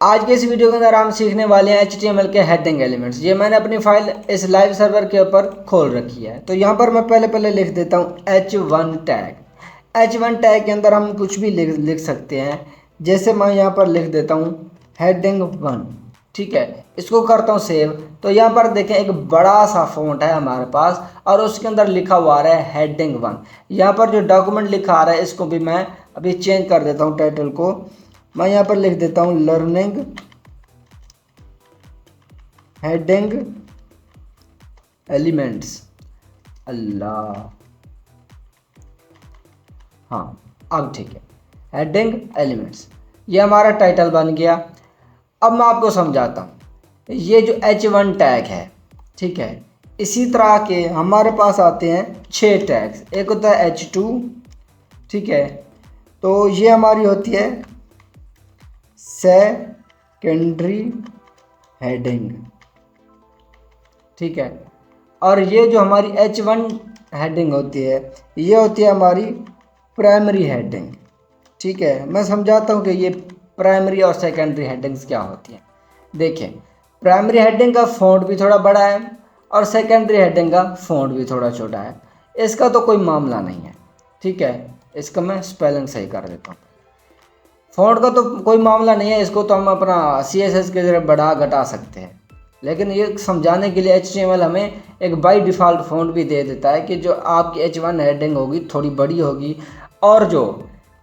आज के इस वीडियो के अंदर हम सीखने वाले हैं HTML के हेडिंग एलिमेंट्स। ये मैंने अपनी फाइल इस लाइव सर्वर के ऊपर खोल रखी है। तो यहाँ पर मैं पहले लिख देता हूँ H1 टैग। H1 टैग के अंदर हम कुछ भी लिख सकते हैं। जैसे मैं यहाँ पर लिख देता हूँ हेडिंग 1। ठीक है, इसको करता हूँ सेव। तो यहाँ पर देखें एक बड़ा सा फॉन्ट है हमारे पास और उसके अंदर लिखा हुआ आ रहा है हेडिंग 1। यहाँ पर जो डॉक्यूमेंट लिखा आ रहा है इसको भी मैं अभी चेंज कर देता हूँ। टाइटल को मैं यहाँ पर लिख देता हूँ लर्निंग हेडिंग एलिमेंट्स। अल्लाह, हाँ अब ठीक है, हेडिंग एलिमेंट्स। ये हमारा टाइटल बन गया। अब मैं आपको समझाता हूँ। ये जो H1 टैग है, ठीक है, इसी तरह के हमारे पास आते हैं 6 टैग्स। एक होता है H2, ठीक है, तो ये हमारी होती है सेकेंडरी हेडिंग, ठीक है। और ये जो हमारी H1 हेडिंग होती है ये होती है हमारी प्राइमरी हेडिंग, ठीक है। मैं समझाता हूँ कि ये प्राइमरी और सेकेंडरी हेडिंग्स क्या होती हैं। देखिए, प्राइमरी हेडिंग का फ़ॉन्ट भी थोड़ा बड़ा है और सेकेंडरी हेडिंग का फ़ॉन्ट भी थोड़ा छोटा है। इसका तो कोई मामला नहीं है, ठीक है। इसका मैं स्पेलिंग सही कर देता हूँ। फ़ॉन्ट का तो कोई मामला नहीं है, इसको तो हम अपना CSS के जरिए बढ़ा घटा सकते हैं। लेकिन ये समझाने के लिए HTML हमें एक बाय डिफ़ॉल्ट फ़ॉन्ट भी दे देता है कि जो आपकी H1 हेडिंग होगी थोड़ी बड़ी होगी और जो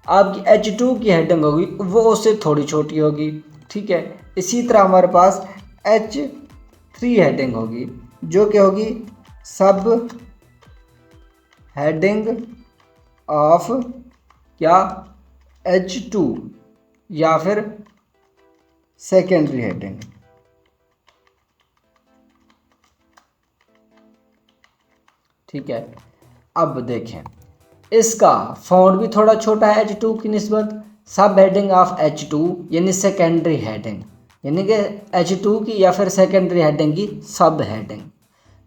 आपकी H2 की हेडिंग होगी वो उससे थोड़ी छोटी होगी, ठीक है। इसी तरह हमारे पास H3 हेडिंग होगी जो कि होगी सब हेडिंग ऑफ क्या H2 या फिर सेकेंडरी हेडिंग, ठीक है। अब देखें, इसका फॉन्ट भी थोड़ा छोटा है H2 की निस्बत। सब हेडिंग ऑफ H2 यानी सेकेंडरी हेडिंग, यानी कि H2 की या फिर सेकेंडरी हेडिंग की सब हेडिंग।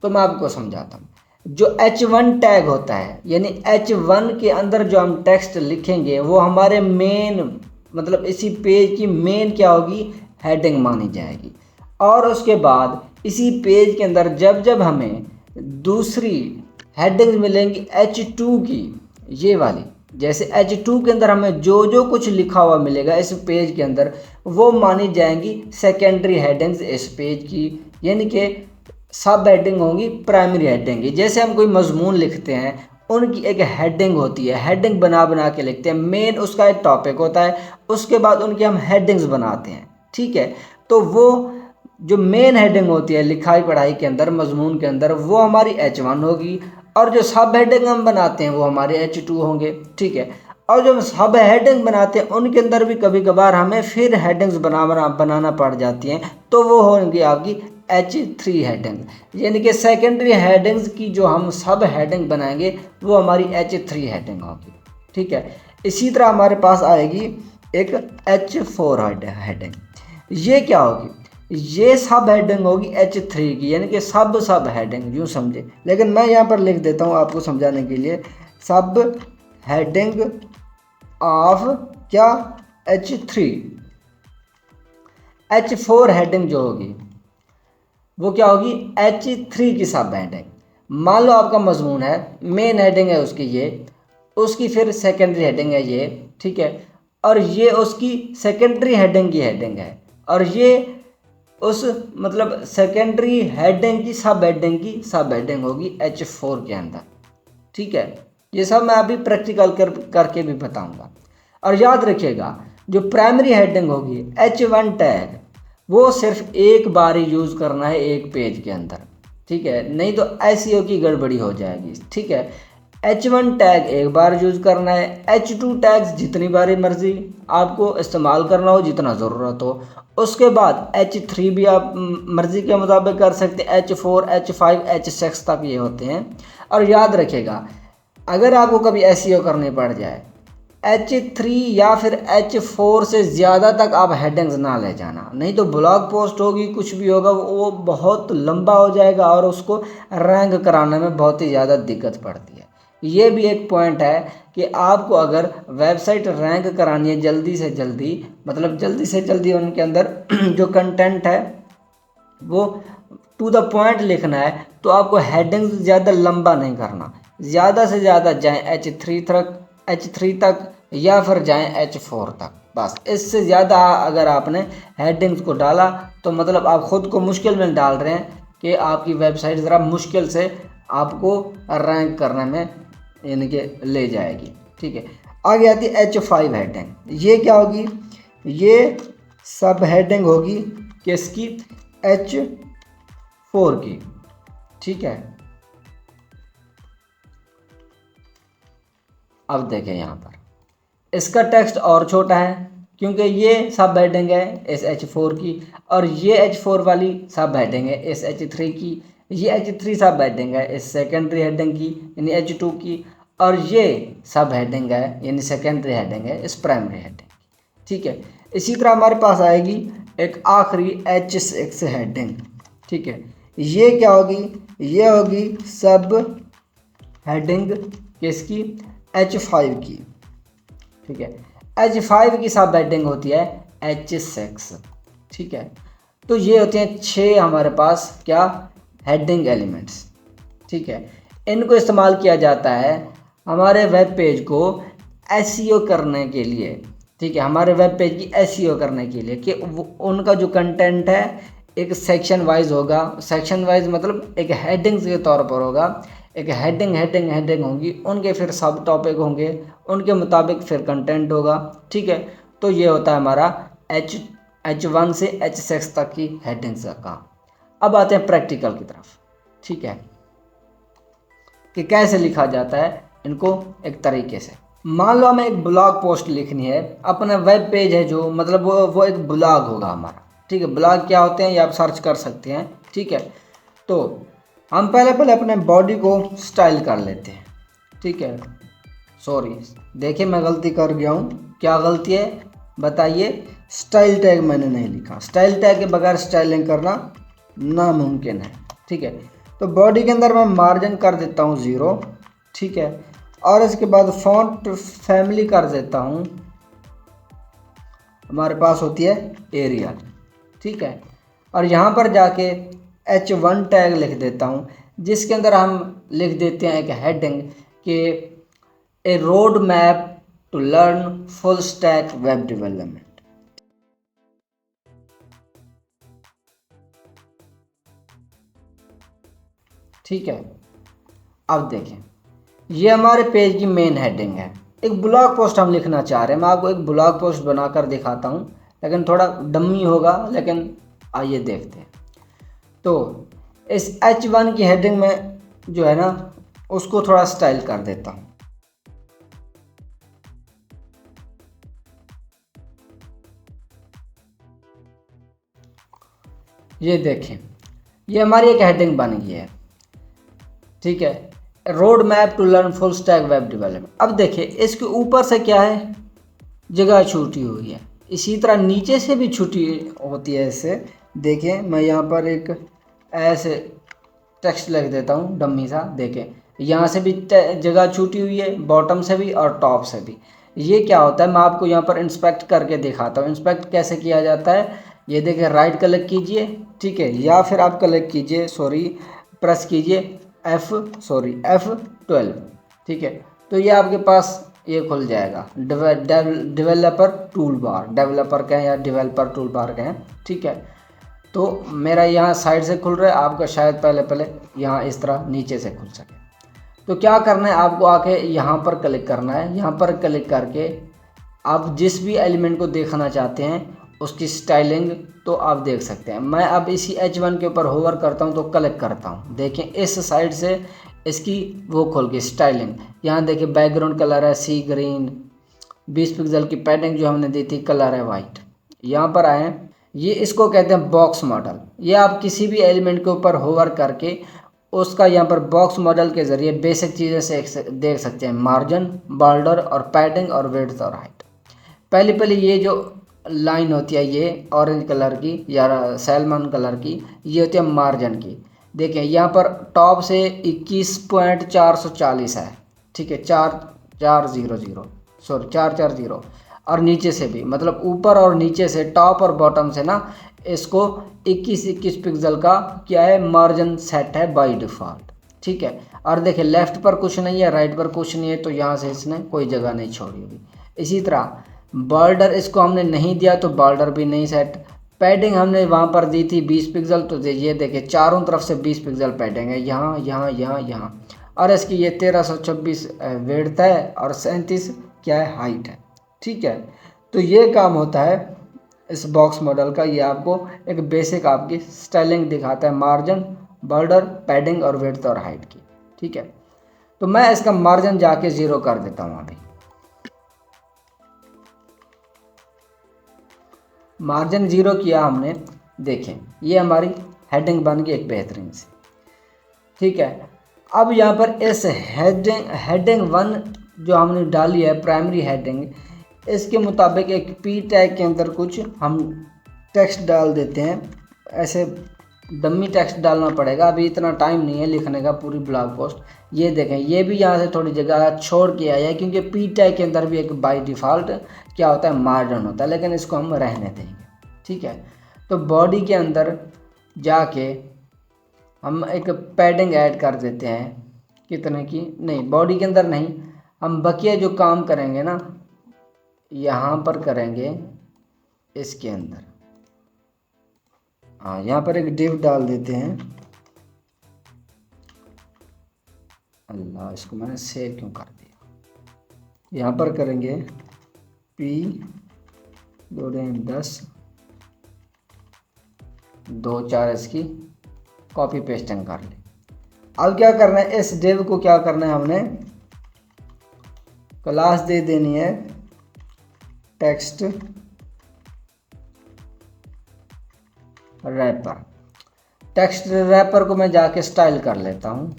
तो मैं आपको समझाता हूँ। जो H1 टैग होता है यानी H1 के अंदर जो हम टेक्स्ट लिखेंगे वो हमारे मेन मतलब इसी पेज की मेन क्या होगी, हेडिंग मानी जाएगी। और उसके बाद इसी पेज के अंदर जब जब हमें दूसरी हेडिंग मिलेंगी H2 की, ये वाली, जैसे H2 के अंदर हमें जो जो कुछ लिखा हुआ मिलेगा इस पेज के अंदर वो मानी जाएंगी सेकेंडरी हेडिंग्स इस पेज की, यानी कि सब हेडिंग होंगी प्राइमरी हेडिंग की। जैसे हम कोई मजमून लिखते हैं उनकी एक हेडिंग होती है, हेडिंग बना के लिखते हैं। मेन उसका एक टॉपिक होता है, उसके बाद उनकी हम हेडिंग्स बनाते हैं, ठीक है। तो वो जो मेन हेडिंग होती है लिखाई पढ़ाई के अंदर मजमून के अंदर वो हमारी H1 होगी और जो सब हेडिंग हम बनाते हैं वो हमारे H2 होंगे, ठीक है। और जो सब हेडिंग बनाते हैं उनके अंदर भी कभी कभार हमें फिर हेडिंग्स बनाना पड़ जाती हैं, तो वो होंगी आपकी H3 हेडिंग, यानी कि सेकेंडरी हेडिंग्स की जो हम सब हेडिंग बनाएंगे वो हमारी H3 हेडिंग होगी, ठीक है। इसी तरह हमारे पास आएगी एक H4 हेडिंग। ये क्या होगी, ये सब हेडिंग होगी H3 की, यानी कि सब हेडिंग यूँ समझे। लेकिन मैं यहाँ पर लिख देता हूँ आपको समझाने के लिए सब हेडिंग ऑफ क्या H3। H4 हेडिंग जो होगी वो क्या होगी, H3 की सब हेडिंग। मान लो आपका मजमून है, मेन हेडिंग है उसकी ये, उसकी फिर सेकेंडरी हेडिंग है ये, ठीक है। और ये उसकी सेकेंडरी हेडिंग की हेडिंग है और ये उस मतलब सेकेंडरी हेडिंग की सब हेडिंग होगी H4 के अंदर, ठीक है। ये सब मैं अभी प्रैक्टिकल करके भी बताऊंगा। और याद रखिएगा जो प्राइमरी हेडिंग होगी H1 टैग वो सिर्फ एक बार ही यूज़ करना है एक पेज के अंदर, ठीक है, नहीं तो SEO की गड़बड़ी हो जाएगी, ठीक है। H1 टैग एक बार यूज़ करना है। H2 टैग्स जितनी बारी मर्जी आपको इस्तेमाल करना हो, जितना ज़रूरत हो। उसके बाद H3 भी आप मर्ज़ी के मुताबिक कर सकते हैं। H4 H5 H6 तक ये होते हैं। और याद रखिएगा अगर आपको कभी SEO करनी पड़ जाए H3 या फिर H4 से ज़्यादा तक आप हेडिंग्स ना ले जाना, नहीं तो ब्लॉग पोस्ट होगी कुछ भी होगा वो बहुत लंबा हो जाएगा और उसको रैंक कराने में बहुत ही ज़्यादा दिक्कत पड़ती है। ये भी एक पॉइंट है कि आपको अगर वेबसाइट रैंक करानी है जल्दी से जल्दी, मतलब जल्दी से जल्दी उनके अंदर जो कंटेंट है वो टू द पॉइंट लिखना है, तो आपको हेडिंग ज़्यादा लंबा नहीं करना, ज़्यादा से ज़्यादा जाएं H3 तक या फिर जाएं H4 तक, बस। इससे ज़्यादा अगर आपने हेडिंग्स को डाला तो मतलब आप ख़ुद को मुश्किल में डाल रहे हैं कि आपकी वेबसाइट ज़रा मुश्किल से आपको रैंक करने में यानी कि ले जाएगी। ठीक है, आगे आती है H5 हेडिंग। ये क्या होगी? ये सब हेडिंग होगी किसकी? H4 की। ठीक है, अब देखें यहाँ पर इसका टेक्स्ट और छोटा है क्योंकि ये सब हेडिंग है इस H4 की, और ये H4 वाली सब हेडिंग है इस H3 की, ये H3 सब हेडिंग है इस सेकेंडरी हेडिंग की यानी H2 की, और ये सब हेडिंग है यानी सेकेंडरी हेडिंग है इस प्राइमरी हेडिंग की। ठीक है, इसी तरह हमारे पास आएगी एक आखिरी H6 हेडिंग। ठीक है, ये क्या होगी? ये होगी सब हेडिंग किसकी? H5 की। ठीक है, H5 की सब हेडिंग होती है H6। ठीक है, तो ये होते हैं 6 हमारे पास क्या? Heading elements. ठीक है, इनको इस्तेमाल किया जाता है हमारे वेब पेज को एसईओ करने के लिए। ठीक है, हमारे वेब पेज की एसईओ करने के लिए कि उनका जो कंटेंट है एक सेक्शन वाइज होगा। सेक्शन वाइज मतलब एक हेडिंग्स के तौर पर होगा, एक हेडिंग होगी, उनके फिर सब टॉपिक होंगे, उनके मुताबिक फिर कंटेंट होगा। ठीक है, तो ये होता है हमारा H1 से H6 तक की हेडिंग्स का काम। अब आते हैं प्रैक्टिकल की तरफ। ठीक है, कि कैसे लिखा जाता है इनको एक तरीके से। मान लो हमें एक ब्लॉग पोस्ट लिखनी है, अपना वेब पेज है जो मतलब वो एक ब्लॉग होगा हमारा। ठीक है, ब्लॉग क्या होते हैं ये आप सर्च कर सकते हैं। ठीक है, तो हम पहले अपने बॉडी को स्टाइल कर लेते हैं। ठीक है, सॉरी देखिए मैं गलती कर गया हूँ। क्या गलती है बताइए? स्टाइल टैग मैंने नहीं लिखा। स्टाइल टैग के बगैर स्टाइलिंग करना नामुमकिन है। ठीक है, तो बॉडी के अंदर मैं मार्जिन कर देता हूँ 0। ठीक है, और इसके बाद फॉन्ट फैमिली कर देता हूँ, हमारे पास होती है एरियल। ठीक है, और यहाँ पर जाके H1 टैग लिख देता हूँ, जिसके अंदर हम लिख देते हैं एक हेडिंग कि a road map to learn full stack web development. ठीक है, अब देखें ये हमारे पेज की मेन हेडिंग है। एक ब्लॉग पोस्ट हम लिखना चाह रहे हैं, मैं आपको एक ब्लॉग पोस्ट बनाकर दिखाता हूँ, लेकिन थोड़ा डम्मी होगा, लेकिन आइए देखते हैं। तो इस H1 की हेडिंग में जो है ना उसको थोड़ा स्टाइल कर देता हूँ। ये देखें ये हमारी एक हेडिंग बन गई है। ठीक है, road map to learn full stack web development. अब देखिए इसके ऊपर से क्या है? जगह छूटी हुई है, इसी तरह नीचे से भी छुट्टी होती है। इससे देखें मैं यहाँ पर एक ऐसे टेक्स्ट लिख देता हूँ डम्मी सा। देखें यहाँ से भी जगह छूटी हुई है, बॉटम से भी और टॉप से भी। ये क्या होता है मैं आपको यहाँ पर इंस्पेक्ट करके दिखाता हूँ। इंस्पेक्ट कैसे किया जाता है? ये देखिए राइट क्लिक कीजिए। ठीक है, या फिर आप क्लिक कीजिए प्रेस कीजिए F12। ठीक है, तो ये आपके पास ये खुल जाएगा डेवलपर टूल बार, डेवलपर कहें या डेवलपर टूल बार कहें। ठीक है, तो मेरा यहाँ साइड से खुल रहा है, आपका शायद पहले यहाँ इस तरह नीचे से खुल सके। तो क्या करना है आपको? आके यहाँ पर क्लिक करना है। यहाँ पर क्लिक करके आप जिस भी एलिमेंट को देखना चाहते हैं उसकी स्टाइलिंग तो आप देख सकते हैं। मैं अब इसी H1 के ऊपर होवर करता हूँ तो क्लिक करता हूँ। देखें इस साइड से इसकी वो खोल के स्टाइलिंग, यहाँ देखिए बैकग्राउंड कलर है सी ग्रीन, 20 पिक्सल की पैडिंग जो हमने दी थी कलर है वाइट। यहाँ पर आए, ये इसको कहते हैं बॉक्स मॉडल। ये आप किसी भी एलिमेंट के ऊपर होवर करके उसका यहाँ पर बॉक्स मॉडल के ज़रिए बेसिक चीज़ें से देख सकते हैं, मार्जिन, बॉर्डर और पैडिंग और विड्थ और हाइट। पहले ये जो लाइन होती है ये ऑरेंज कलर की या सैलमन कलर की, ये होती है मार्जिन की। देखें यहाँ पर टॉप से 21.440 है। ठीक है, 4 4 0 0 सॉरी 4 4 0, और नीचे से भी, मतलब ऊपर और नीचे से, टॉप और बॉटम से ना इसको 21 पिक्सल का क्या है मार्जिन सेट है बाय डिफ़ॉल्ट। ठीक है, और देखिए लेफ्ट पर कुछ नहीं है, राइट पर कुछ नहीं है, तो यहाँ से इसने कोई जगह नहीं छोड़ी होगी। इसी तरह बॉर्डर इसको हमने नहीं दिया तो बॉर्डर भी नहीं सेट। पैडिंग हमने वहाँ पर दी थी 20 पिक्सल, तो ये देखिए चारों तरफ से 20 पिक्सल पैडिंग है, यहाँ यहाँ यहाँ यहाँ, और इसकी ये 1326 विड्थ है और 37 क्या है हाइट है। ठीक है, तो ये काम होता है इस बॉक्स मॉडल का। ये आपको एक बेसिक आपकी स्टाइलिंग दिखाता है मार्जिन, बॉर्डर, पैडिंग और विड्थ और हाइट की। ठीक है, तो मैं इसका मार्जिन जाके 0 कर देता हूँ। अभी मार्जिन 0 किया हमने, देखें ये हमारी हेडिंग बन गई एक बेहतरीन सी। ठीक है, अब यहाँ पर इस हेडिंग 1 जो हमने डाली है प्राइमरी हेडिंग, इसके मुताबिक एक पी टैग के अंदर कुछ हम टेक्स्ट डाल देते हैं। ऐसे डमी टेक्स्ट डालना पड़ेगा, अभी इतना टाइम नहीं है लिखने का पूरी ब्लॉग पोस्ट। ये देखें ये भी यहाँ से थोड़ी जगह छोड़ के आया है, क्योंकि पी टैग के अंदर भी एक बाय डिफ़ॉल्ट क्या होता है मार्जिन होता है, लेकिन इसको हम रहने देंगे। ठीक है, तो बॉडी के अंदर जाके हम एक पैडिंग ऐड कर देते हैं, कितने की, नहीं बॉडी के अंदर नहीं, हम बकिया जो काम करेंगे ना यहाँ पर करेंगे, इसके अंदर हाँ यहाँ पर एक डिव डाल देते हैं। अल्लाह, इसको मैंने सेव क्यों कर दिया। यहाँ पर करेंगे P 2 इसकी कॉपी पेस्टिंग कर ली। अब क्या करना है, इस डिव को क्या करना है, हमने क्लास दे देनी है टेक्स्ट रैपर। टेक्स्ट रैपर को मैं जाके स्टाइल कर लेता हूँ।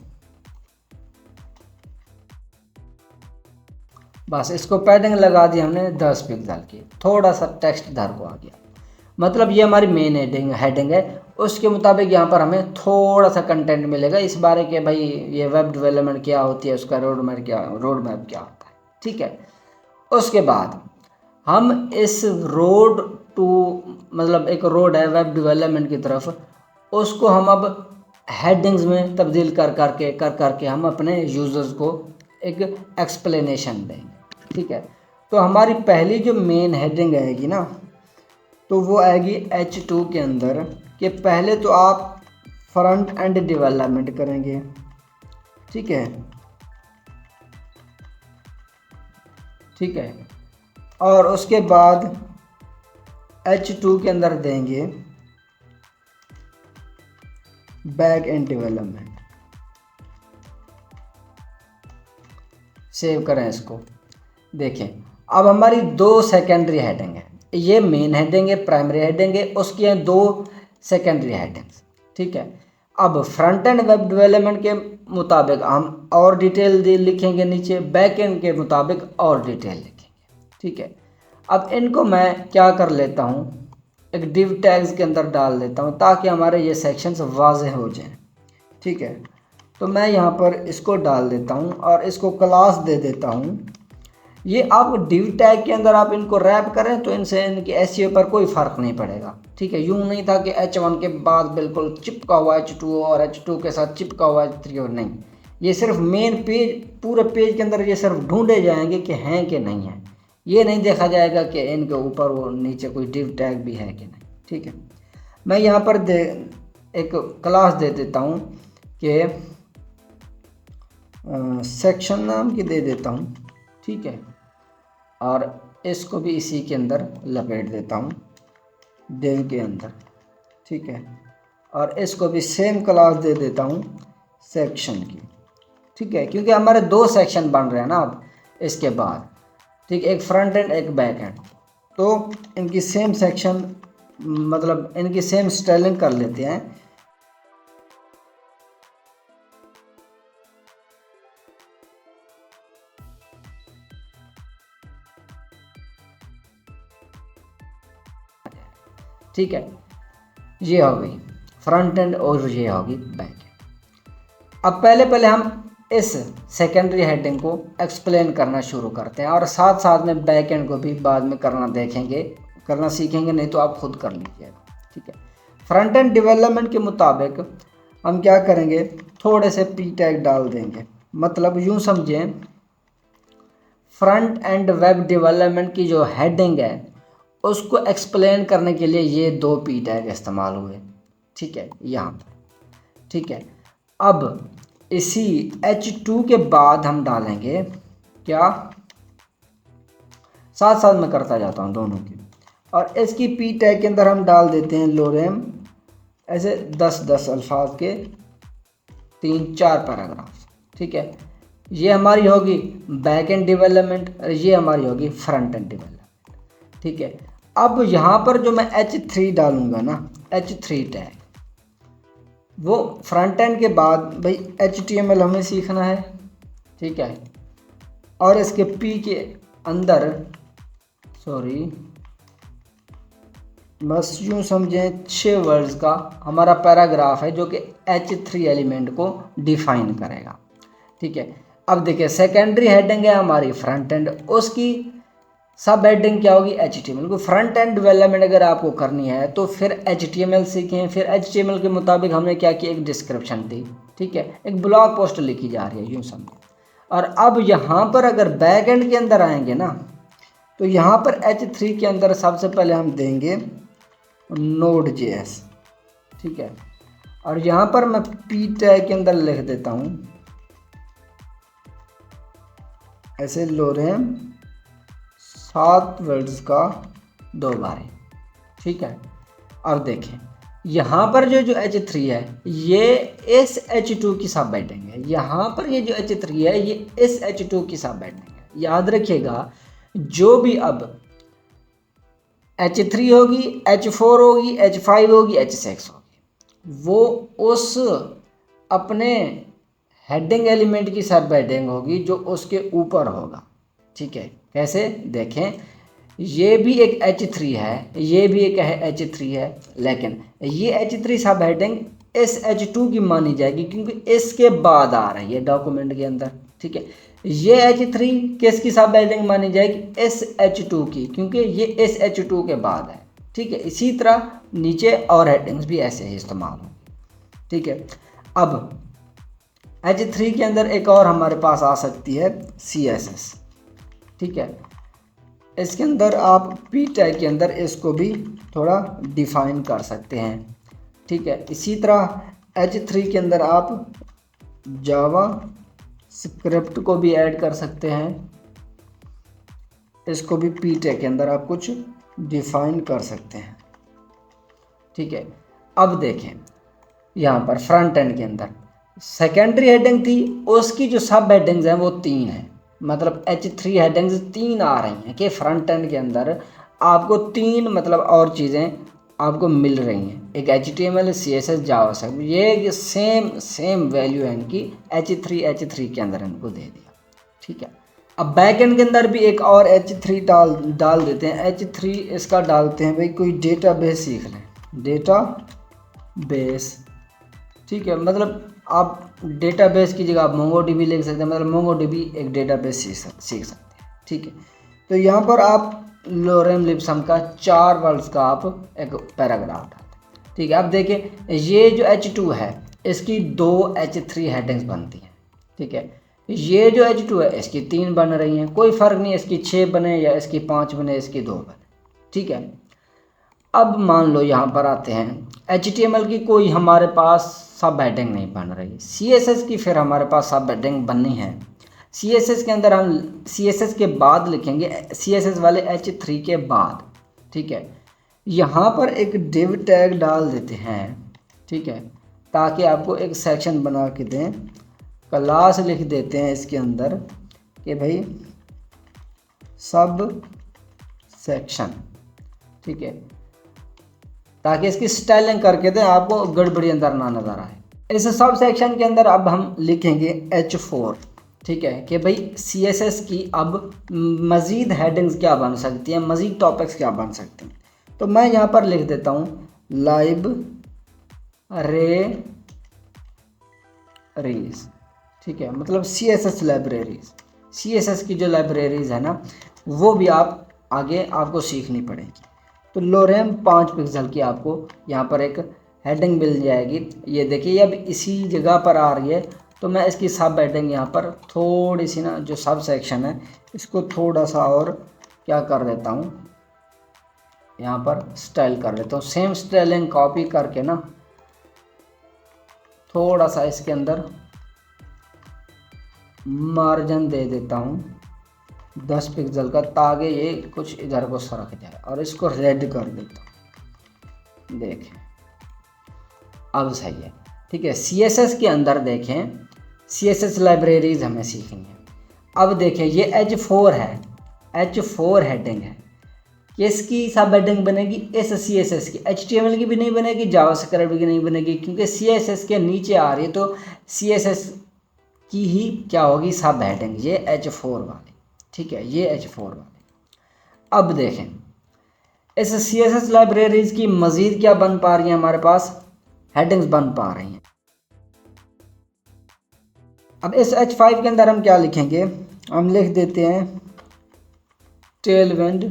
बस इसको पैडिंग लगा दी हमने 10 पिक्सल की, थोड़ा सा टेक्स्ट इधर को आ गया। मतलब ये हमारी मेन हेडिंग है, उसके मुताबिक यहाँ पर हमें थोड़ा सा कंटेंट मिलेगा इस बारे के, भाई ये वेब डेवलपमेंट क्या होती है, उसका रोड मैप क्या होता है। ठीक है, उसके बाद हम इस रोड टू, मतलब एक रोड है वेब डेवलपमेंट की तरफ, उसको हम अब हेडिंग्स में तब्दील कर करके हम अपने यूज़र्स को एक एक्सप्लेनेशन देंगे। ठीक है, तो हमारी पहली जो मेन हेडिंग आएगी ना, तो वो आएगी H2 के अंदर, कि पहले तो आप फ्रंट एंड डेवलपमेंट करेंगे। ठीक है, ठीक है, और उसके बाद H2 के अंदर देंगे बैक एंड डेवलपमेंट। सेव करें इसको। देखें अब हमारी 2 सेकेंडरी हेडिंग है, ये मेन हेडिंग है, प्राइमरी हेडिंग है, उसकी हैं 2 सेकेंडरी हेडिंग्स। ठीक है, अब फ्रंट एंड वेब डेवलपमेंट के मुताबिक हम और डिटेल लिखेंगे नीचे, बैक एंड के मुताबिक और डिटेल लिखेंगे। ठीक है, अब इनको मैं क्या कर लेता हूँ, एक डिव टैग्स के अंदर डाल देता हूँ ताकि हमारे ये सेक्शंस वाज़ेह हो जाएं। ठीक है, तो मैं यहाँ पर इसको डाल देता हूँ और इसको क्लास दे देता हूँ। ये आप डिव टैग के अंदर आप इनको रैप करें तो इनसे इनकी एसईओ पर कोई फ़र्क नहीं पड़ेगा। ठीक है, यूँ नहीं था कि H1 के बाद बिल्कुल चिपका हुआ H2 और H2 के साथ चिपका हुआ H3 और नहीं, ये सिर्फ मेन पेज, पूरे पेज के अंदर ये सिर्फ ढूंढे जाएंगे कि हैं कि नहीं है, ये नहीं देखा जाएगा कि इनके ऊपर वो नीचे कोई डिव टैग भी है कि नहीं। ठीक है, मैं यहाँ पर एक क्लास दे देता हूँ कि सेक्शन नाम की दे देता हूँ। ठीक है, और इसको भी इसी के अंदर लपेट देता हूँ डिव के अंदर। ठीक है, और इसको भी सेम क्लास दे देता हूँ सेक्शन की। ठीक है, क्योंकि हमारे 2 सेक्शन बन रहे हैं ना अब इसके बाद। ठीक, एक फ्रंट एंड एक बैक एंड, तो इनकी सेम सेक्शन, मतलब इनकी सेम स्टाइलिंग कर लेते हैं। ठीक है, ये हो गई फ्रंट एंड और ये होगी बैक एंड। अब पहले हम इस सेकेंडरी हेडिंग को एक्सप्लेन करना शुरू करते हैं और साथ साथ में बैक एंड को भी बाद में करना सीखेंगे, नहीं तो आप खुद कर लीजिएगा। ठीक है, फ्रंट एंड डेवलपमेंट के मुताबिक हम क्या करेंगे, थोड़े से पी टैग डाल देंगे। मतलब यूँ समझें, फ्रंट एंड वेब डेवलपमेंट की जो हेडिंग है उसको एक्सप्लेन करने के लिए ये 2 पी टैग इस्तेमाल हुए। ठीक है, यहाँ पर। ठीक है, अब इसी H2 के बाद हम डालेंगे क्या, साथ साथ में करता जाता हूँ दोनों की, और इसकी पी टैग के अंदर हम डाल देते हैं लोरेम, ऐसे 10-10 अल्फाज के 3-4 पैराग्राफ। ठीक है, ये हमारी होगी बैक एंड डेवलपमेंट, ये हमारी होगी फ्रंट एंड डेवलपमेंट। ठीक है, अब यहाँ पर जो मैं H3 डालूंगा ना, H3 टैग, वो फ्रंट एंड के बाद भाई HTML हमें सीखना है। ठीक है, और इसके पी के अंदर बस यूँ समझें 6 वर्ड्स का हमारा पैराग्राफ है जो कि H3 एलिमेंट को डिफाइन करेगा। ठीक है, अब देखिए सेकेंडरी हेडिंग है हमारी फ्रंट एंड, उसकी सब हेडिंग क्या होगी, HTML को। फ्रंट एंड डेवलपमेंट अगर आपको करनी है तो फिर HTML सीखें, फिर HTML के मुताबिक हमने क्या किया, एक डिस्क्रिप्शन दी। ठीक है, एक ब्लॉग पोस्ट लिखी जा रही है, यूँ समझें। और अब यहाँ पर अगर बैक एंड के अंदर आएंगे ना, तो यहाँ पर H3 के अंदर सबसे पहले हम देंगे Node.js। ठीक है, और यहाँ पर मैं पी टैग के अंदर लिख देता हूँ ऐसे लोरेम 7 वर्ड्स का 2 बार। ठीक है, अब देखें यहाँ पर जो H3 है ये इस H2 की सब हेडिंग है, यहाँ पर ये जो H3 है ये इस H2 की सब हेडिंग है। याद रखिएगा, जो भी अब H3 होगी, H4 होगी, H5 होगी, H6 होगी, वो उस अपने हेडिंग एलिमेंट की सब हेडिंग होगी जो उसके ऊपर होगा। ठीक है, कैसे देखें, ये भी एक H3 है, ये भी एक H3 है, लेकिन ये H3 सब हेडिंग इस H2 की मानी जाएगी क्योंकि इसके बाद आ रही है डॉक्यूमेंट के अंदर। ठीक है, ये H3 किसकी सब हेडिंग मानी जाएगी, इस H2 की, क्योंकि ये इस H2 के बाद है। ठीक है, इसी तरह नीचे और हेडिंग्स भी ऐसे ही इस्तेमाल होंगी। ठीक है, अब H3 के अंदर एक और हमारे पास आ सकती है CSS। ठीक है, इसके अंदर आप पी टैग के अंदर इसको भी थोड़ा डिफाइन कर सकते हैं। ठीक है, इसी तरह H3 के अंदर आप जावा स्क्रिप्ट को भी ऐड कर सकते हैं, इसको भी पी टैग के अंदर आप कुछ डिफाइन कर सकते हैं। ठीक है, अब देखें यहाँ पर फ्रंट एंड के अंदर सेकेंडरी हेडिंग थी, उसकी जो सब हेडिंग्स हैं वो 3 हैं। मतलब H3 हेडिंग्स 3 आ रही हैं कि फ्रंट एंड के अंदर आपको 3 मतलब और चीज़ें आपको मिल रही हैं, एक HTML, CSS, जावास्क्रिप्ट, ये सेम वैल्यू है इनकी, H3 के अंदर इनको दे दिया। ठीक है, अब बैक एंड के अंदर भी एक और H3 डाल देते हैं। H3 इसका डालते हैं भाई कोई डेटाबेस सीख लें, डेटाबेस। ठीक है, मतलब आप डेटाबेस की जगह आप MongoDB लिख सकते हैं, मतलब MongoDB एक डेटाबेस सीख सकते हैं। ठीक है, तो यहाँ पर आप लोरेम लिप्सम का 4 वर्ड्स का आप एक पैराग्राफ डालते हैं। ठीक है, अब देखिए ये जो H2 है इसकी 2 H3 हेडिंग्स बनती हैं। ठीक है, ये जो H2 है इसकी 3 बन रही हैं, कोई फ़र्क नहीं इसकी 6 बने या इसकी 5 बने, इसकी 2 बने। ठीक है, अब मान लो यहाँ पर आते हैं, HTML की कोई हमारे पास सब हेडिंग नहीं बन रही, CSS की फिर हमारे पास सब हेडिंग बननी है। CSS के अंदर हम CSS के बाद लिखेंगे, CSS वाले H3 के बाद। ठीक है, यहाँ पर एक div टैग डाल देते हैं। ठीक है, ताकि आपको एक सेक्शन बना के दें, क्लास लिख देते हैं इसके अंदर कि भाई सब सेक्शन। ठीक है, ताकि इसकी स्टाइलिंग करके दें, आपको गड़बड़ी अंदर ना नज़र आए। इस सब सेक्शन के अंदर अब हम लिखेंगे H4। ठीक है, कि भाई CSS की अब मज़ीद हेडिंग्स क्या बन सकती हैं, मज़ीद टॉपिक्स क्या बन सकते हैं। तो मैं यहाँ पर लिख देता हूँ लाइब्रेरीज। ठीक है, मतलब CSS लाइब्रेरीज, CSS की जो लाइब्रेरीज है ना वो भी आप आगे आपको सीखनी पड़ेगी। तो लोरेम 5 पिक्सल की आपको यहाँ पर एक हेडिंग मिल जाएगी। ये देखिए अब इसी जगह पर आ रही है, तो मैं इसकी सब हेडिंग यहाँ पर थोड़ी सी ना जो सब सेक्शन है इसको थोड़ा सा और क्या कर देता हूँ, यहाँ पर स्टाइल कर देता हूँ। सेम स्टाइलिंग कॉपी करके ना थोड़ा सा इसके अंदर मार्जिन दे देता हूँ 10 पिक्सल का, ताकि ये कुछ इधर को सरक जाए, और इसको रेड कर देता हूँ। देखें अब सही है, ठीक है। CSS के अंदर देखें CSS लाइब्रेरीज हमें सीखनी है। अब देखें ये H4 है, H4 हेडिंग है, किसकी सब हेडिंग बनेगी, इस CSS की। HTML की भी नहीं बनेगी, जावास्क्रिप्ट की नहीं बनेगी, क्योंकि CSS के नीचे आ रही है, तो CSS की ही क्या होगी सब हेडिंग, ये H4 वाली, ठीक है, ये H4 वाली। अब देखें इस CSS लाइब्रेरीज की मज़ीद क्या बन पा रही है, हमारे पास हेडिंग्स बन पा रही हैं। अब इस H5 के अंदर हम क्या लिखेंगे, हम लिख देते हैं टेलविंड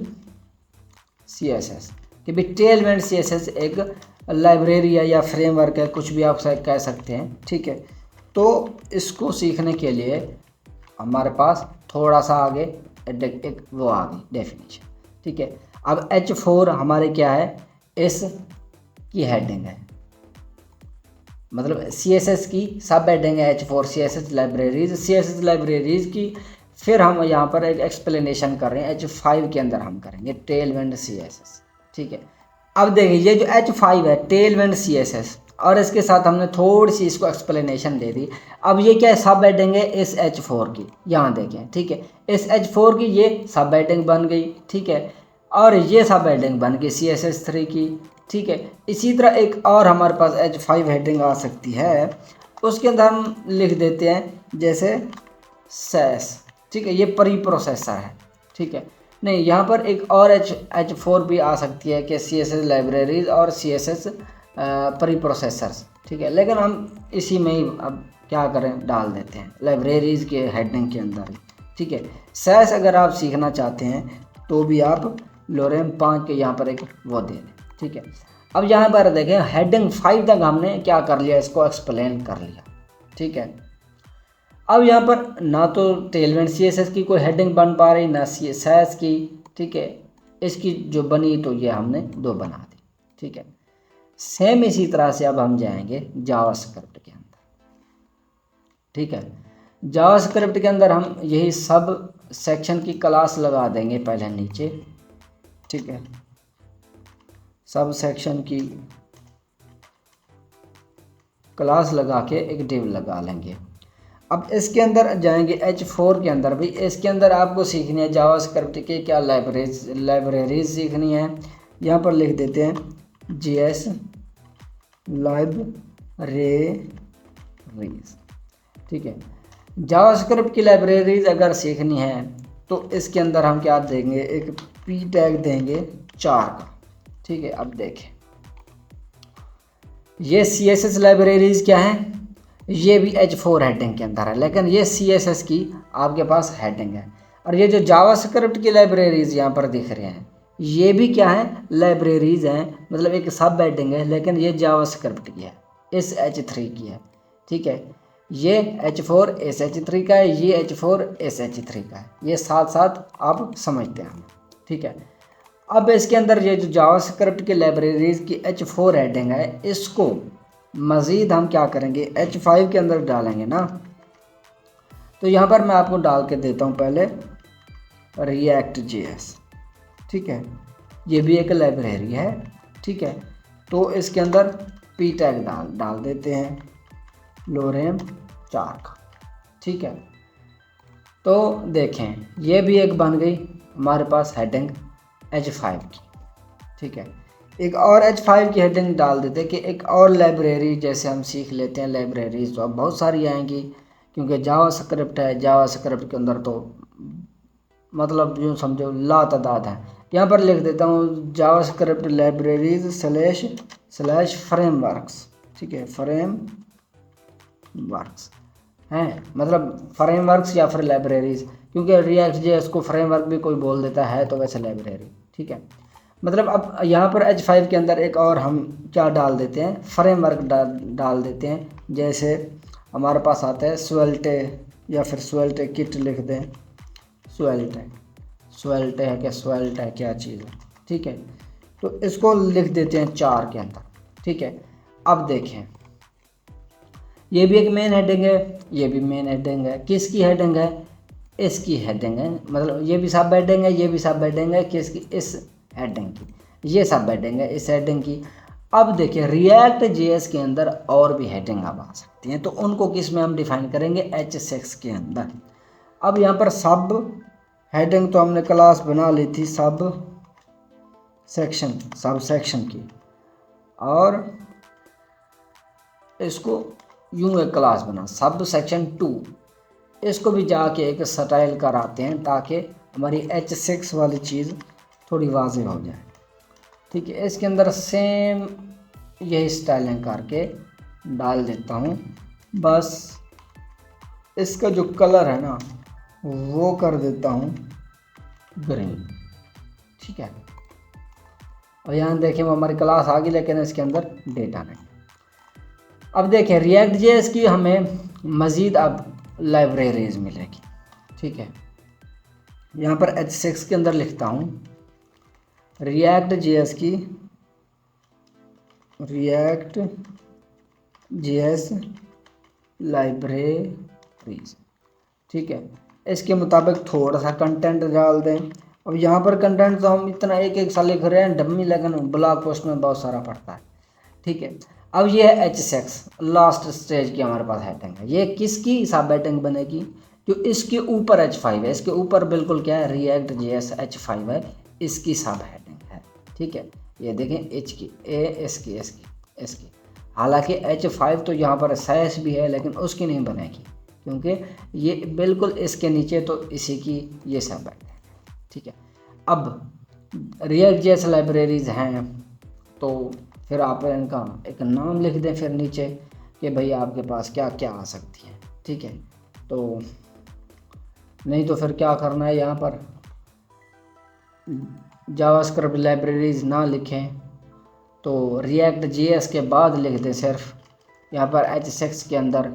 CSS, कि भाई टेलविंड CSS एक लाइब्रेरी है या फ्रेमवर्क है, कुछ भी आप कह सकते हैं, ठीक है। तो इसको सीखने के लिए हमारे पास थोड़ा सा आगे एक वो आ गई डेफिनेशन, ठीक है। अब H4 हमारे क्या है, इस की हेडिंग है, मतलब CSS की सब हेडिंग है H4 CSS लाइब्रेरीज की। फिर हम यहाँ पर एक एक्सप्लेनेशन कर रहे हैं, H5 के अंदर हम करेंगे टेलविंड CSS, ठीक है। अब देखिए ये जो H5 है टेलविंड CSS, और इसके साथ हमने थोड़ी सी इसको एक्सप्लेनेशन दे दी। अब ये क्या है, सब हेडिंग है इस H4 की, यहाँ देखें, ठीक है, इस H4 की ये सब हेडिंग बन गई, ठीक है, और ये सब हेडिंग बन गई CSS3 की, ठीक है। इसी तरह एक और हमारे पास H5 हेडिंग आ सकती है, उसके अंदर हम लिख देते हैं जैसे सैस, ठीक है, ये प्री प्रोसेसर है, ठीक है। नहीं, यहाँ पर एक और H4 भी आ सकती है कि CSS लाइब्रेरीज और CSS प्री प्रोसेसर्स, ठीक है, लेकिन हम इसी में ही अब क्या करें डाल देते हैं लाइब्रेरीज के हेडिंग के अंदर ही, ठीक है। सैस अगर आप सीखना चाहते हैं तो भी आप लोरेम 5 के यहाँ पर एक वो दे दें, ठीक है। अब यहाँ पर देखें हेडिंग 5 तक हमने क्या कर लिया, इसको एक्सप्लेन कर लिया, ठीक है। अब यहाँ पर ना तो टेलविंड CSS की कोई हेडिंग बन पा रही, ना सैस की, ठीक है। इसकी जो बनी तो ये हमने 2 बना दी, ठीक है। सेम इसी तरह से अब हम जाएंगे जावास्क्रिप्ट के अंदर, ठीक है। जावास्क्रिप्ट के अंदर हम यही सब सेक्शन की क्लास लगा देंगे पहले नीचे, ठीक है, सब सेक्शन की क्लास लगा के एक डिव लगा लेंगे। अब इसके अंदर जाएंगे H4 के अंदर भी, इसके अंदर आपको सीखनी है जावास्क्रिप्ट के क्या लाइब्रेरीज सीखनी है। यहाँ पर लिख देते हैं JS लाइब्रेरीज, ठीक है। जावास्क्रिप्ट की लाइब्रेरीज अगर सीखनी है तो इसके अंदर हम क्या देंगे, एक P टैग देंगे 4 का, ठीक है। अब देखें ये CSS लाइब्रेरीज क्या है, ये भी H4 हेडिंग के अंदर है, लेकिन ये CSS की आपके पास हेडिंग है। और ये जो जावास्क्रिप्ट की लाइब्रेरीज यहाँ पर दिख रहे हैं ये भी क्या है, लाइब्रेरीज हैं, मतलब एक सब हेडिंग है, लेकिन ये जावास्क्रिप्ट की है, इस H3 की है, ठीक है। ये H4 इस H3 का है, ये H4 इस H3 का है, ये साथ साथ आप समझते हैं, ठीक है। अब इसके अंदर ये जो जावास्क्रिप्ट की लाइब्रेरीज की H4 हेडिंग है, इसको मज़ीद हम क्या करेंगे H5 के अंदर डालेंगे ना। तो यहाँ पर मैं आपको डाल के देता हूँ पहले React.js, ठीक है, ये भी एक लाइब्रेरी है, ठीक है। तो इसके अंदर P टैग डाल देते हैं लोरेम 4 का, ठीक है। तो देखें ये भी एक बन गई हमारे पास हेडिंग H5 की, ठीक है। एक और H5 की हेडिंग डाल देते कि एक और लाइब्रेरी जैसे हम सीख लेते हैं लाइब्रेरीज, तो अब बहुत सारी आएंगी क्योंकि जावास्क्रिप्ट है, जावास्क्रिप्ट के अंदर तो मतलब यूँ समझो लातादाद है। यहाँ पर लिख देता हूँ जावास्क्रिप्ट लाइब्रेरीज //फ्रेमवर्क्स, ठीक है, फ्रेमवर्क्स, हैं, मतलब फ्रेमवर्क्स या फिर लाइब्रेरीज, क्योंकि रिएक्ट जेएस को फ्रेमवर्क भी कोई बोल देता है तो वैसे लाइब्रेरी, ठीक है। मतलब अब यहाँ पर H5 के अंदर एक और हम क्या डाल देते हैं, फ्रेमवर्क डाल देते हैं। जैसे हमारे पास आता है स्वेल्टे या फिर स्वेल्टे किट लिख दें, स्वेल्टे है क्या, स्वेल्ट है क्या चीज़ है, ठीक है। तो इसको लिख देते हैं 4 के अंदर, ठीक है। अब देखें ये भी एक मेन हेडिंग है, ये भी मेन हेडिंग है। किसकी हेडिंग है, इसकी हेडिंग है, मतलब ये भी सब हेडिंग है, ये भी सब हेडिंग है किसकी, इस हेडिंग की, ये सब हेडिंग है इस हेडिंग की। अब देखिए रिएक्ट जेएस के अंदर और भी हेडिंग अब आ सकती हैं, तो उनको किस में हम डिफाइन करेंगे, H6 के अंदर। अब यहाँ पर सब हेडिंग तो हमने क्लास बना ली थी सब सेक्शन की, और इसको यूं एक क्लास बना सब सेक्शन 2, इसको भी जाके एक स्टाइल कराते हैं ताकि हमारी H6 वाली चीज़ थोड़ी वाज़ेह हो जाए, ठीक है। इसके अंदर सेम यही स्टाइलिंग करके डाल देता हूँ, बस इसका जो कलर है ना वो कर देता हूँ ग्रीन, ठीक है। और यहाँ देखें वो हमारी क्लास आ गई, लेकिन इसके अंदर डेटा नहीं। अब देखें रिएक्ट जेएस की हमें मज़ीद अब लाइब्रेरीज मिलेगी, ठीक है। यहाँ पर H6 के अंदर लिखता हूँ रिएक्ट जेएस लाइब्रेरीज, ठीक है। इसके मुताबिक थोड़ा सा कंटेंट डाल दें। अब यहाँ पर कंटेंट तो हम इतना एक सा लिख रहे हैं डम्मी, लेकिन ब्लॉग पोस्ट में बहुत सारा पड़ता है, ठीक है। अब ये है H6 लास्ट स्टेज की हमारे पास हेडिंग है। ये किसकी सब हेडिंग बनेगी, जो इसके ऊपर H5 है, इसके ऊपर बिल्कुल क्या है रिएक्ट जेएस H5 है, इसकी सब हेडिंग है, ठीक है। ये देखें H की इसकी हालांकि H5 तो यहाँ पर सैस भी है, लेकिन उसकी नहीं बनेगी क्योंकि ये बिल्कुल इसके नीचे, तो इसी की ये सब हेडिंग है, ठीक है। अब रिएक्ट जेएस लाइब्रेरीज हैं, तो फिर आप इनका एक नाम लिख दें फिर नीचे कि भाई आपके पास क्या क्या आ सकती है, ठीक है। तो नहीं तो फिर क्या करना है, यहाँ पर जावास्क्रिप्ट लाइब्रेरीज ना लिखें तो रिएक्ट जेएस के बाद लिख दें सिर्फ यहाँ पर H6 के अंदर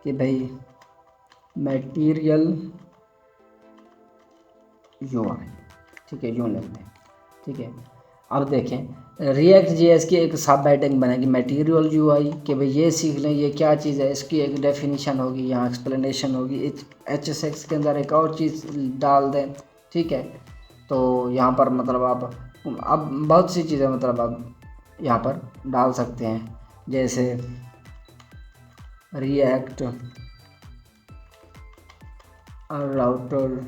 कि भाई मटेरियल यूआई, ठीक है, यूँ लिख दें, ठीक है। अब देखें रिएक्ट जेएस की एक सब हेडिंग बनेगी मटेरियल यूआई, कि भाई ये सीख लें ये क्या चीज़ है, इसकी एक डेफिनेशन होगी, यहाँ एक्सप्लेनेशन होगी। H6 के अंदर एक और चीज़ डाल दें, ठीक है। तो यहाँ पर मतलब आप अब बहुत सी चीज़ें मतलब आप यहाँ पर डाल सकते हैं, जैसे React Router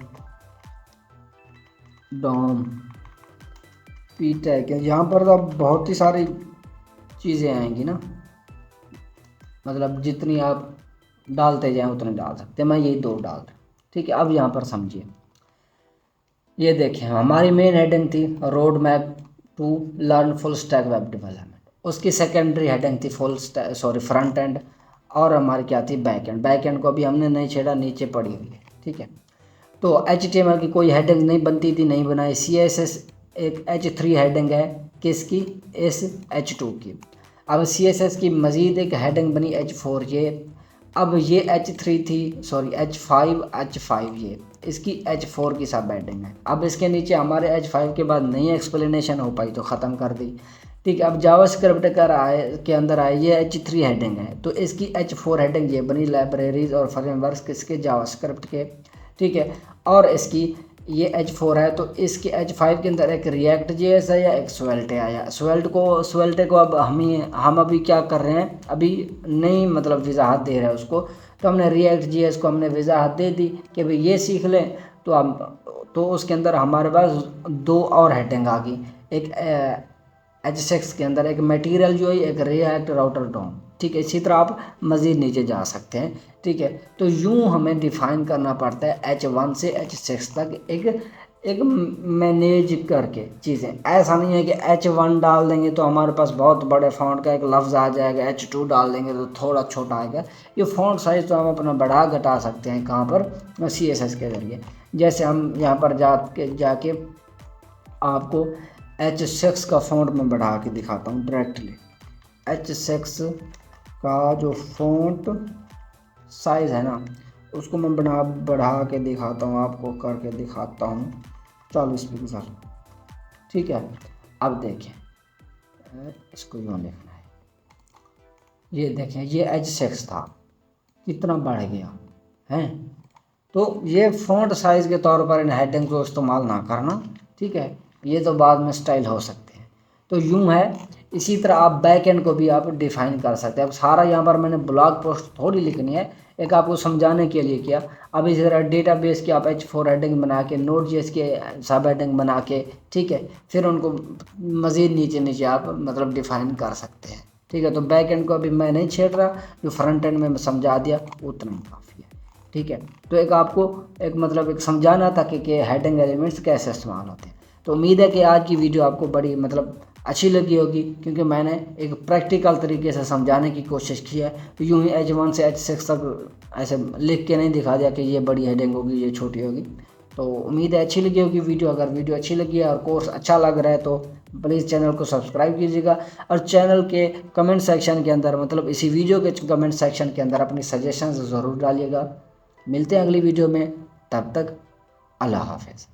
DOM P tag है। यहाँ पर तो बहुत ही सारी चीज़ें आएंगी ना, मतलब जितनी आप डालते जाएं उतने डाल सकते हैं, मैं यही 2 डाल रहा हूँ, ठीक है। अब यहाँ पर समझिए, ये देखें हमारी मेन हेडिंग थी road map to learn full stack web development, उसकी सेकेंडरी हेडिंग थी फ्रंट एंड, और हमारी क्या थी बैक एंड को अभी हमने नहीं छेड़ा, नीचे पड़ी हुई है, ठीक है। तो HTML की कोई हेडिंग नहीं बनती थी, नहीं बनाई। CSS एक H3 हेडिंग है किसकी, इस H2 की। अब CSS की मज़ीद एक हेडिंग बनी H4, ये अब ये H3 थी, H5 ये इसकी H4 की सब हेडिंग है। अब इसके नीचे हमारे H5 के बाद नई एक्सप्लेनेशन हो पाई तो ख़त्म कर दी, ठीक है। अब जावास्क्रिप्ट के अंदर आए, ये H3 हेडिंग है, तो इसकी H4 हेडिंग ये बनी लाइब्रेरीज और फ्रेमवर्क्स किसके, जावास्क्रिप्ट के, ठीक है। और इसकी ये H4 है, तो इसके H5 के अंदर एक रिएक्ट जेएस है या एक स्वेल्टे आया। स्वेल्टे को अब हम अभी क्या कर रहे हैं, अभी नहीं मतलब वजाहत दे रहे हैं उसको, तो हमने रिएक्ट जेएस को हमने वजाहत दे दी कि भाई ये सीख लें, तो हम तो उसके अंदर हमारे पास 2 और हेडिंग आ गई, एक H6 के अंदर एक मटेरियल जो है, एक रिएक्ट राउटर डॉम, ठीक है। इसी तरह आप मज़ीद नीचे जा सकते हैं, ठीक है। तो यूँ हमें डिफ़ाइन करना पड़ता है H1 से H6 तक एक एक मैनेज करके चीज़ें, ऐसा नहीं है कि H1 डाल देंगे तो हमारे पास बहुत बड़े फ़ॉन्ट का एक लफ्ज़ आ जाएगा, H2 डाल देंगे तो थोड़ा छोटा आएगा। ये फ़ॉन्ट साइज़ तो हम अपना बढ़ा घटा सकते हैं कहाँ पर, CSS के ज़रिए। जैसे हम यहाँ पर जाके आपको H6 का फ़ॉन्ट में बढ़ा के दिखाता हूँ डायरेक्टली। H6 का जो फ़ॉन्ट साइज़ है ना, उसको मैं बढ़ा के दिखाता हूँ, आपको करके दिखाता हूँ 40 पिक्सल। ठीक है, अब देखें, इसको यूँ लिखना है, ये देखें, ये H6 था, कितना बढ़ गया है। तो ये फ़ॉन्ट साइज़ के तौर पर इन हेडिंग को इस्तेमाल ना करना, ठीक है, ये तो बाद में स्टाइल हो सकते हैं। तो यूँ है, इसी तरह आप बैक एंड को भी आप डिफ़ाइन कर सकते हैं। अब सारा यहाँ पर मैंने ब्लॉग पोस्ट थोड़ी लिखनी है, एक आपको समझाने के लिए किया। अब इसी तरह डेटाबेस की आप H4 हेडिंग बना के, Node.js के सब हेडिंग बना के, ठीक है, फिर उनको मज़ीद नीचे नीचे आप मतलब डिफ़ाइन कर सकते हैं। ठीक है, तो बैक एंड को अभी मैं नहीं छेड़ रहा, जो फ्रंट एंड में समझा दिया उतना ही काफ़ी है। ठीक है, तो एक आपको एक मतलब एक समझाना था कि हेडिंग एलिमेंट्स कैसे इस्तेमाल होते हैं। तो उम्मीद है कि आज की वीडियो आपको बड़ी मतलब अच्छी लगी होगी, क्योंकि मैंने एक प्रैक्टिकल तरीके से समझाने की कोशिश की है। तो यूँ ही H1 से H6 तक ऐसे लिख के नहीं दिखा दिया कि ये बड़ी हेडिंग होगी, ये छोटी होगी। तो उम्मीद है अच्छी लगी होगी वीडियो। अगर वीडियो अच्छी लगी है और कोर्स अच्छा लग रहा है तो प्लीज़ चैनल को सब्सक्राइब कीजिएगा, और चैनल के कमेंट सेक्शन के अंदर, मतलब इसी वीडियो के कमेंट सेक्शन के अंदर अपनी सजेशंस ज़रूर डालिएगा। मिलते हैं अगली वीडियो में, तब तक अल्लाह हाफ़िज़।